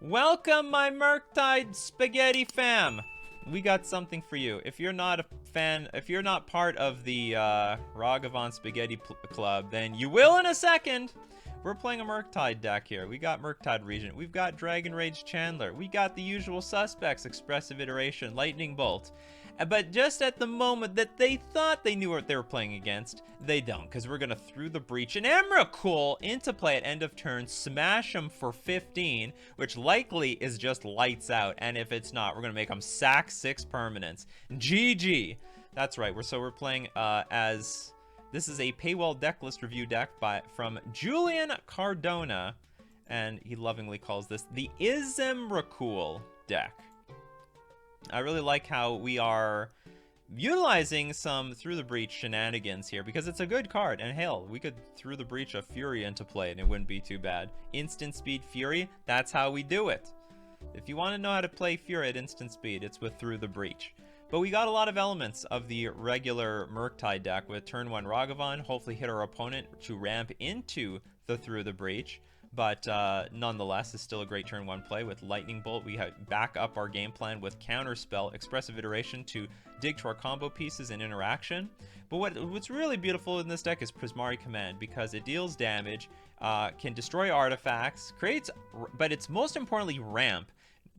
Welcome, my Murktide Spaghetti fam. We got something for you. If you're not a fan, if you're not part of the Ragavan Spaghetti Club, then you will in a second. We're playing a Murktide deck here. We got Murktide Regent. We've got Dragon Rage Chandler. We got the usual suspects, Expressive Iteration, Lightning Bolt. But just at the moment that they thought they knew what they were playing against, they don't, because we're going to through the breach and Emrakul into play at end of turn, smash him for 15, which likely is just lights out, and if it's not, we're going to make him sack 6 permanents. GG! That's right, we're playing as... This is a paywall deck list review deck from Julian Cardona, and he lovingly calls this the Emrakul Deck. I really like how we are utilizing some Through the Breach shenanigans here, because it's a good card, and hell, we could Through the Breach a Fury into play and it wouldn't be too bad. Instant speed Fury, that's how we do it. If you want to know how to play Fury at instant speed, it's with Through the Breach. But we got a lot of elements of the regular Murktide deck with turn 1 Ragavan, hopefully hit our opponent to ramp into the Through the Breach. But nonetheless, it's still a great turn 1 play with Lightning Bolt. We back up our game plan with Counterspell, Expressive Iteration to dig to our combo pieces and interaction. But what's really beautiful in this deck is Prismari Command, because it deals damage, can destroy artifacts, but it's most importantly ramp.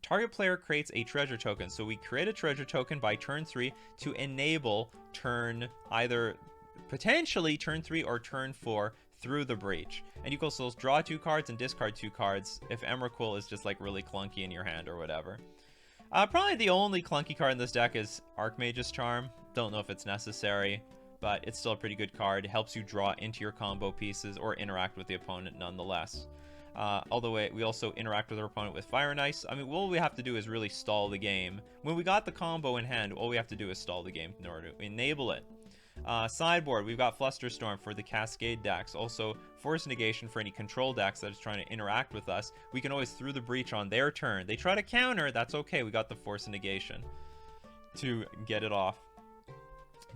Target player creates a treasure token, so we create a treasure token by turn 3 to enable either potentially turn 3 or turn 4 Through the Breach. And you can also draw 2 cards and discard 2 cards if Emrakul is just like really clunky in your hand or whatever. Probably the only clunky card in this deck is Archmage's Charm. Don't know if it's necessary, but it's still a pretty good card. It helps you draw into your combo pieces or interact with the opponent nonetheless. Although we also interact with our opponent with Fire and Ice. I mean, all we have to do is really stall the game. When we got the combo in hand, all we have to do is stall the game in order to enable it. Sideboard, we've got Flusterstorm for the Cascade decks. Also, Force Negation for any control decks that is trying to interact with us. We can always Through the Breach on their turn. They try to counter, that's okay. We got the Force Negation to get it off.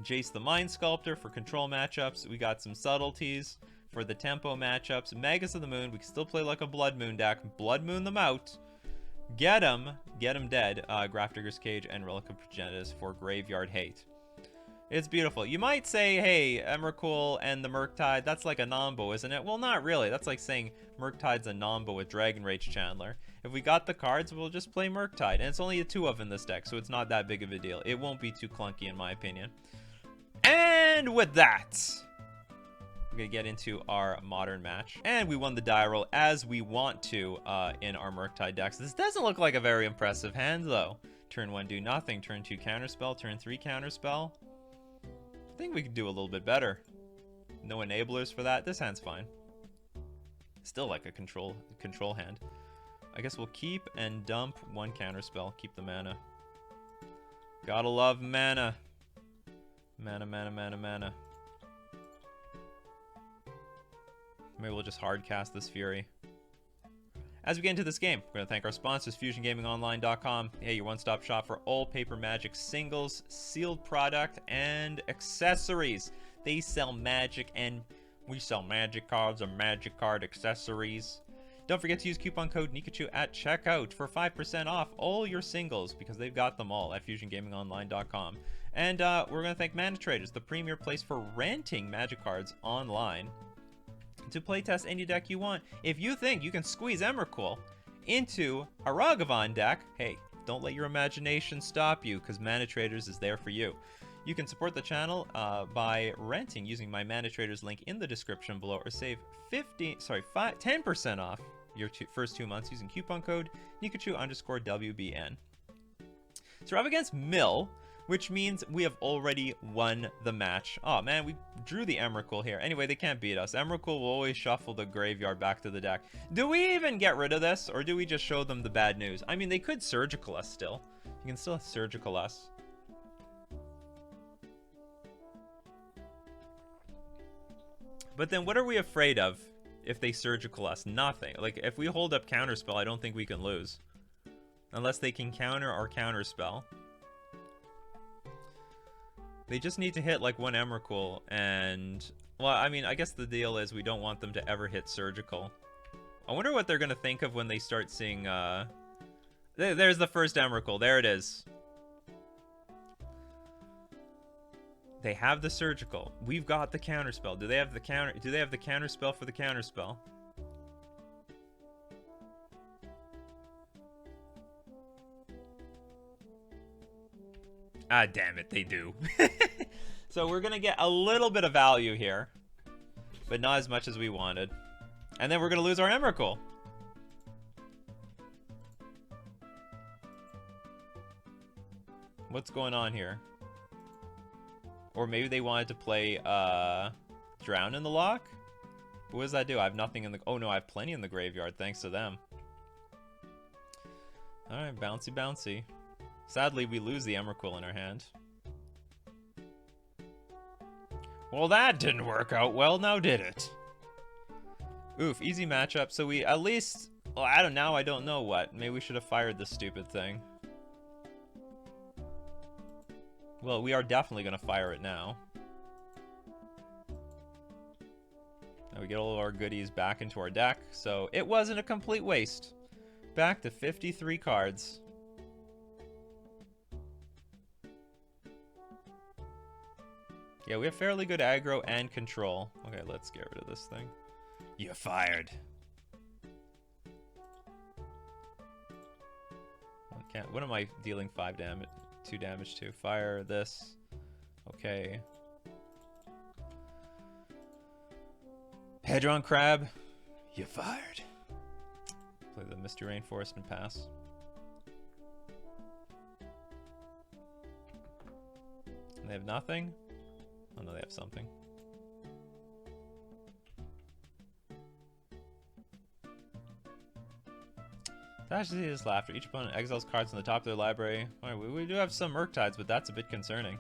Jace the Mind Sculptor for control matchups. We got some subtleties for the tempo matchups. Magus of the Moon, we can still play like a Blood Moon deck. Blood Moon them out. Get him dead. Grafdigger's Cage and Relic of Progenitus for Graveyard Hate. It's beautiful. You might say, hey, Emrakul and the Murktide, that's like a nombo, isn't it? Well, not really. That's like saying Murktide's a nombo with Dragon Rage Chandler. If we got the cards, we'll just play Murktide. And it's only 2 of in this deck, so it's not that big of a deal. It won't be too clunky in my opinion. And with that, we're going to get into our modern match. And we won the die roll as we want to in our Murktide decks. This doesn't look like a very impressive hand, though. Turn 1, do nothing. Turn 2, counterspell. Turn 3, counterspell. I think we could do a little bit better. No enablers for that. This hand's fine. Still like a control hand. I guess we'll keep and dump 1 counterspell. Keep the mana. Gotta love mana. Mana. Maybe we'll just hard cast this Fury. As we get into this game, we're going to thank our sponsors, FusionGamingOnline.com. Hey, your one-stop shop for all Paper Magic singles, sealed product, and accessories. They sell Magic, and we sell Magic cards and Magic card accessories. Don't forget to use coupon code Nikachu at checkout for 5% off all your singles, because they've got them all at FusionGamingOnline.com. And we're going to thank Mana Traders, the premier place for renting Magic cards online to playtest any deck you want. If you think you can squeeze Emrakul into a Ragavan deck, hey, don't let your imagination stop you, because Mana Traders is there for you. You can support the channel by renting using my Mana Traders link in the description below, or save 10% off your first 2 months using coupon code Nikachu_WBN. So we're up against Mill, which means we have already won the match. Oh man, we drew the Emrakul here. Anyway, they can't beat us. Emrakul will always shuffle the graveyard back to the deck. Do we even get rid of this, or do we just show them the bad news? I mean, they could Surgical us still. You can still Surgical us. But then what are we afraid of if they Surgical us? Nothing. Like, if we hold up Counterspell, I don't think we can lose. Unless they can counter our Counterspell. They just need to hit like 1 Emrakul, and well, I mean, I guess the deal is we don't want them to ever hit Surgical. I wonder what they're gonna think of when they start seeing There's the first Emrakul. There it is. They have the surgical. We've got the counterspell. Do they have the counterspell for the counterspell? Ah, damn it, they do. So we're gonna get a little bit of value here, but not as much as we wanted. And then we're gonna lose our Emrakul. What's going on here? Or maybe they wanted to play Drown in the Lock? What does that do? I have nothing in the... Oh no, I have plenty in the graveyard, thanks to them. Alright, bouncy bouncy. Sadly, we lose the Emrakul in our hand. Well, that didn't work out well, now did it? Oof, easy matchup. So we at least... Well, I don't know what. Maybe we should have fired this stupid thing. Well, we are definitely going to fire it now. Now we get all of our goodies back into our deck, so it wasn't a complete waste. Back to 53 cards. Yeah, we have fairly good aggro and control. Okay, let's get rid of this thing. You're fired. What am I dealing 5 damage? 2 damage to? Fire this. Okay. Hedron Crab, you're fired. Play the Misty Rainforest and pass. And they have nothing? Oh no, they have something. Tragedy is laughter. Each opponent exiles cards on the top of their library. Alright, we do have some Murktides, but that's a bit concerning.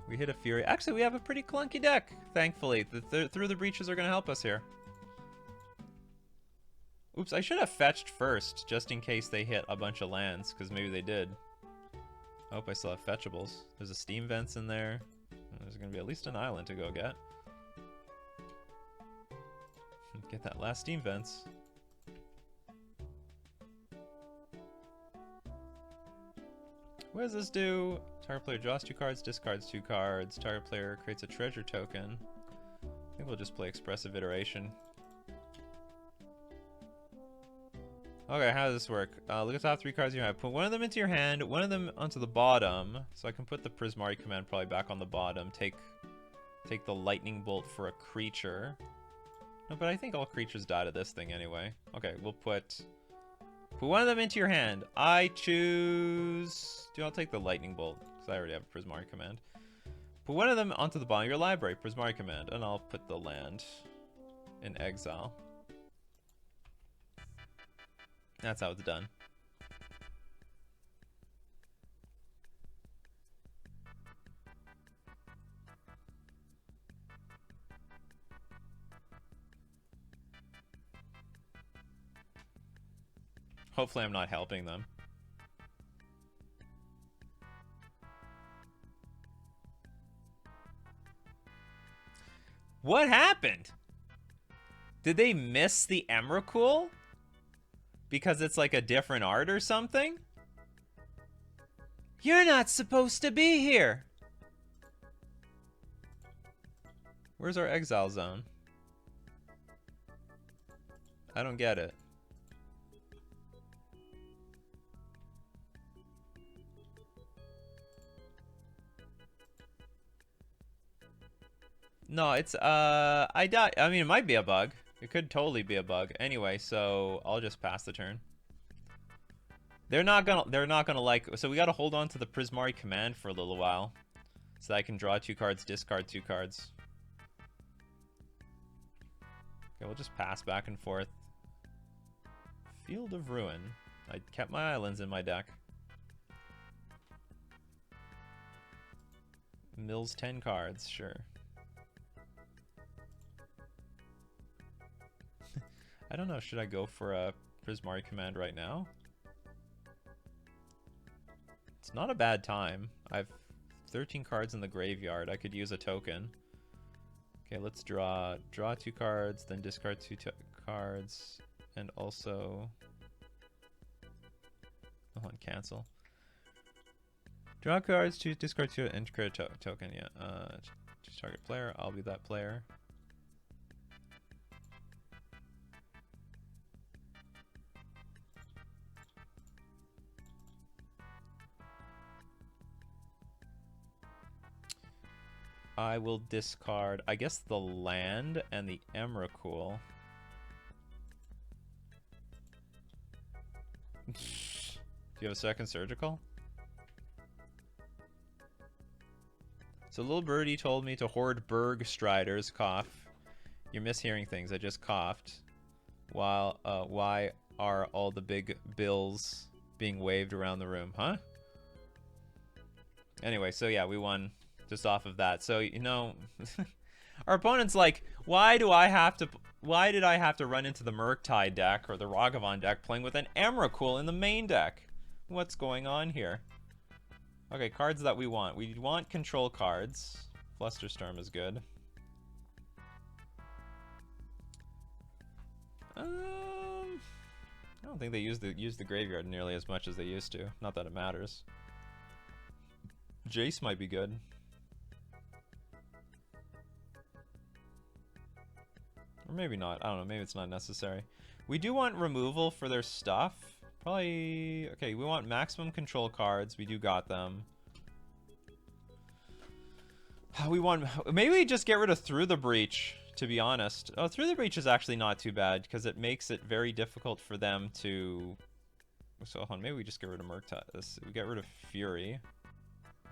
We hit a Fury. Actually, we have a pretty clunky deck, thankfully. Through the Breaches are going to help us here. Oops, I should have fetched first, just in case they hit a bunch of lands, because maybe they did. I hope I still have fetchables. There's a Steam Vents in there. There's going to be at least an island to go get. Get that last Steam Vents. What does this do? Target player draws 2 cards, discards 2 cards. Target player creates a treasure token. I think we'll just play Expressive Iteration. Okay, how does this work? Look at the top 3 cards you have. Put one of them into your hand, one of them onto the bottom. So I can put the Prismari command probably back on the bottom. Take the Lightning Bolt for a creature. No, but I think all creatures die to this thing anyway. Okay, we'll put one of them into your hand. I choose... I'll take the Lightning Bolt, because I already have a Prismari command. Put one of them onto the bottom of your library, Prismari command, and I'll put the land in exile. That's how it's done. Hopefully I'm not helping them. What happened? Did they miss the Emrakul? Because it's like a different art or something? You're not supposed to be here! Where's our exile zone? I don't get it. No, it's, I mean, it might be a bug. It could totally be a bug. Anyway, so I'll just pass the turn. They're not gonna like, so we gotta hold on to the Prismari command for a little while. So that I can draw 2 cards, discard 2 cards. Okay, we'll just pass back and forth. Field of Ruin. I kept my islands in my deck. Mills 10 cards, sure. I don't know, should I go for a Prismari command right now? It's not a bad time. I have 13 cards in the graveyard. I could use a token. Okay, let's draw 2 cards, then discard 2 cards, and also... Hold on, cancel. Draw cards, choose discard to enter create a token, yeah. Choose target player, I'll be that player. I will discard, I guess, the land and the Emrakul. Do you have a second surgical? So little birdie told me to hoard Berg Striders, cough. You're mishearing things, I just coughed. While, why are all the big bills being waved around the room, huh? Anyway, so yeah, we won just off of that. So, you know, our opponent's like, why did I have to run into the Murktide deck or the Ragavan deck playing with an Emrakul in the main deck? What's going on here? Okay, cards that we want. We want control cards. Flusterstorm is good. I don't think they use the graveyard nearly as much as they used to. Not that it matters. Jace might be good. Or maybe not. I don't know. Maybe it's not necessary. We do want removal for their stuff. Probably... Okay, we want maximum control cards. We do got them. We want... Maybe we just get rid of Through the Breach, to be honest. Oh, Through the Breach is actually not too bad, because it makes it very difficult for them to... So, hold on. Maybe we just get rid of Murktide. We get rid of Fury.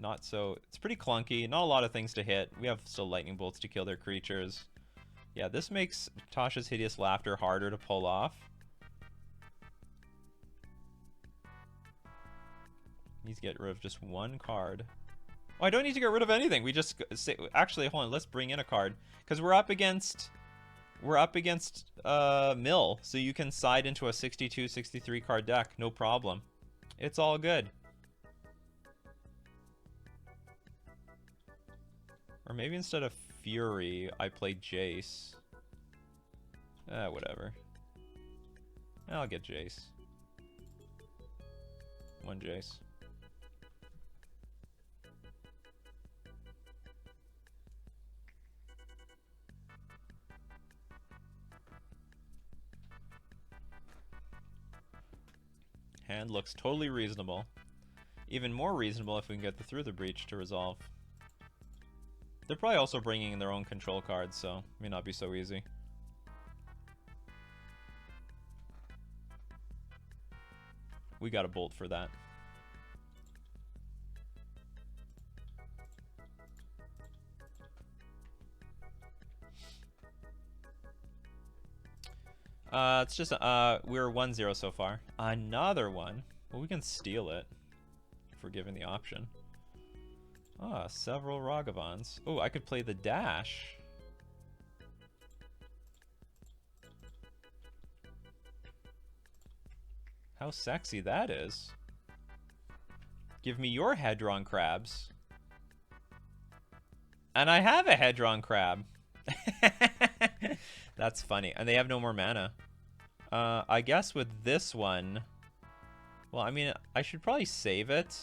Not so... It's pretty clunky. Not a lot of things to hit. We have still Lightning Bolts to kill their creatures. Yeah, this makes Tasha's Hideous Laughter harder to pull off. Needs to get rid of just one card. Oh, I don't need to get rid of anything. We just say, actually, hold on. Let's bring in a card because we're up against Mill, so you can side into a 62, 63 card deck, no problem. It's all good. Or maybe instead of Fury, I play Jace. Whatever. I'll get Jace. One Jace. Hand looks totally reasonable. Even more reasonable if we can get the Through the Breach to resolve. They're probably also bringing in their own control cards, so it may not be so easy. We got a bolt for that. It's just, we're 1-0 so far. Another one. Well, we can steal it if we're given the option. Ah, several Ragavans. Oh, I could play the dash. How sexy that is. Give me your Hedron crabs. And I have a Hedron crab. That's funny. And they have no more mana. I guess with this one... Well, I mean, I should probably save it.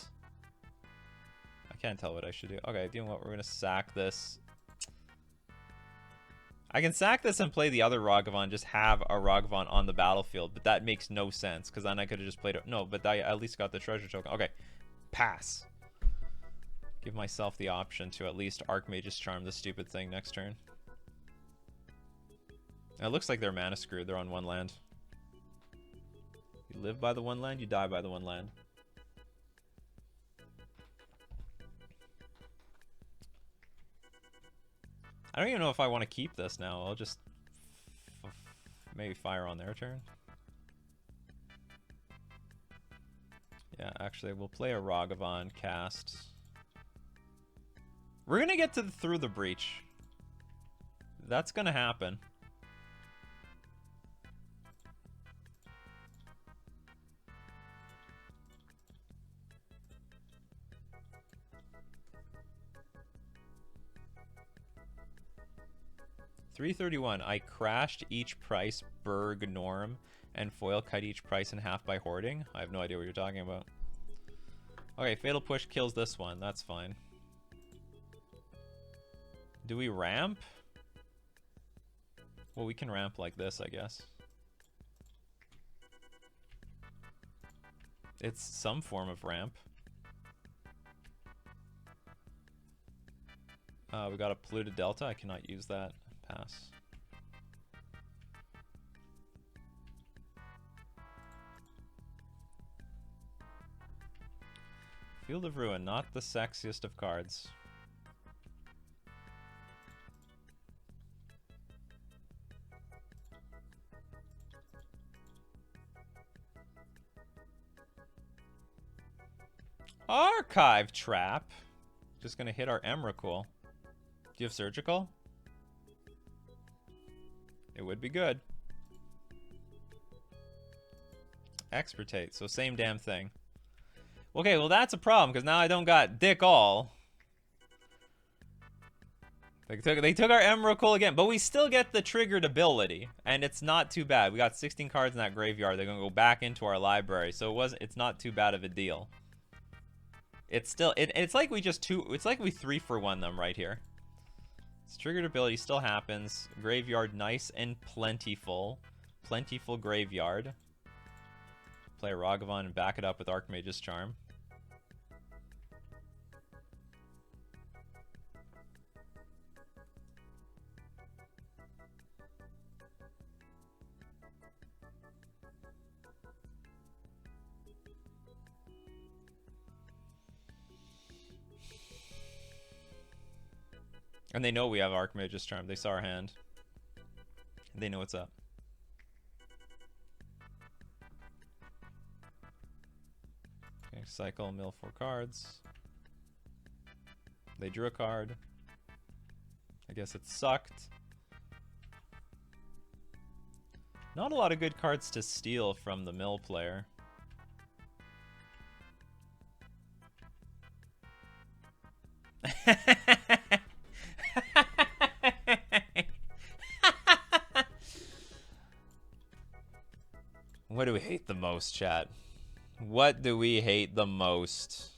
I can't tell what I should do. Okay, you know what? We're going to sack this. I can sack this and play the other Ragavan, just have a Ragavan on the battlefield, but that makes no sense, because then I could have just played it. No, but I at least got the treasure token. Okay, pass. Give myself the option to at least Archmage's Charm this stupid thing next turn. And it looks like they're mana screwed. They're on one land. You live by the one land, you die by the one land. I don't even know if I want to keep this now. I'll just maybe fire on their turn. Yeah, actually, we'll play a Ragavan cast. We're going to get to Through the Breach. That's going to happen. 331. I crashed each price Berg norm and foil cut each price in half by hoarding. I have no idea what you're talking about. Okay, Fatal Push kills this one. That's fine. Do we ramp? Well, we can ramp like this, I guess. It's some form of ramp. We got a polluted delta. I cannot use that. Pass. Field of Ruin, not the sexiest of cards. Archive Trap. Just gonna hit our Emrakul. Do you have Surgical? It would be good. Expertate, so same damn thing. Okay, well that's a problem, because now I don't got Dick all. They took our Emrakul again, but we still get the triggered ability, and it's not too bad. We got 16 cards in that graveyard. They're gonna go back into our library, so it's not too bad of a deal. It's still it's like we just it's like we 3-for-1 them right here. This triggered ability still happens. Graveyard nice and plentiful. Plentiful graveyard. Play a Ragavan and back it up with Archmage's Charm. And they know we have Archmage's Charm. They saw our hand. They know what's up. Okay, cycle, mill 4 cards. They drew a card. I guess it sucked. Not a lot of good cards to steal from the mill player. What do we hate the most, chat? What do we hate the most?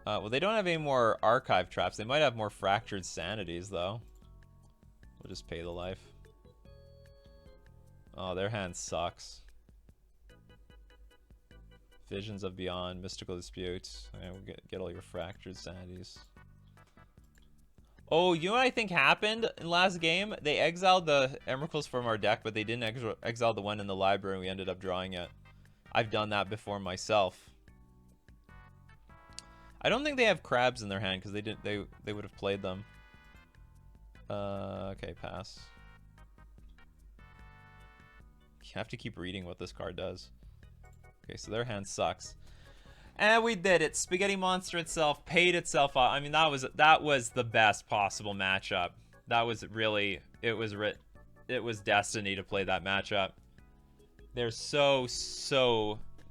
Well, they don't have any more archive traps. They might have more fractured sanities, though. We'll just pay the life. Oh, their hand sucks. Visions of Beyond, Mystical Dispute. Yeah, we'll get all your fractured sanities. Oh, you know what I think happened in last game? They exiled the Emrakuls from our deck, but they didn't exile the one in the library, and we ended up drawing it. I've done that before myself. I don't think they have crabs in their hand, because they would have played them. Okay, pass. You have to keep reading what this card does. Okay, so their hand sucks. And we did it. Spaghetti Monster itself paid itself off. I mean, that was the best possible matchup. That was really, it was destiny to play that matchup. They're so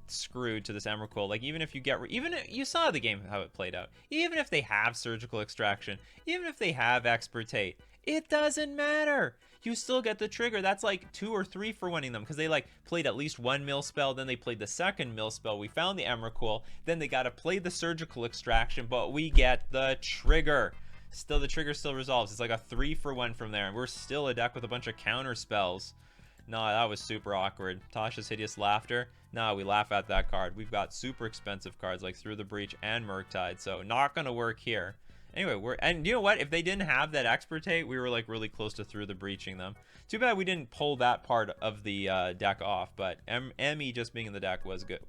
screwed to this Emrakul. Like, even if you saw the game how it played out. Even if they have Surgical Extraction, even if they have Expertate, it doesn't matter. You still get the trigger. That's like 2 or 3 for winning them, because they like played at least one mill spell, then they played the second mill spell. We found the Emrakul, then they got to play the Surgical Extraction, but we get the trigger. Still, the trigger still resolves. It's like a 3-for-1 from there, and we're still a deck with a bunch of counter spells. No, that was super awkward. Tasha's Hideous Laughter. No, we laugh at that card. We've got super expensive cards like Through the Breach and Murktide, so not gonna work here. Anyway, and you know what? If they didn't have that Expertate, we were like really close to Through the Breaching them. Too bad we didn't pull that part of the deck off, but Emmy just being in the deck was good.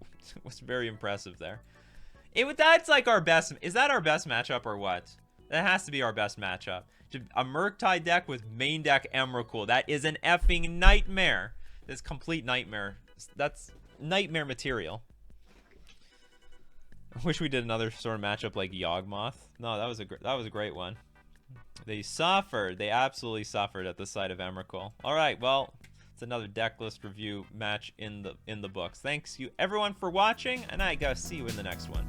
Was very impressive there. That's like our best. Is that our best matchup or what? That has to be our best matchup. A Murktide deck with main deck Emrakul. That is an effing nightmare. This complete nightmare. That's nightmare material. I wish we did another sort of matchup like Yawgmoth. No, that was a great one. They suffered. They absolutely suffered at the sight of Emrakul. All right, well, it's another deck list review match in the books. Thanks you everyone for watching, and I gotta see you in the next one.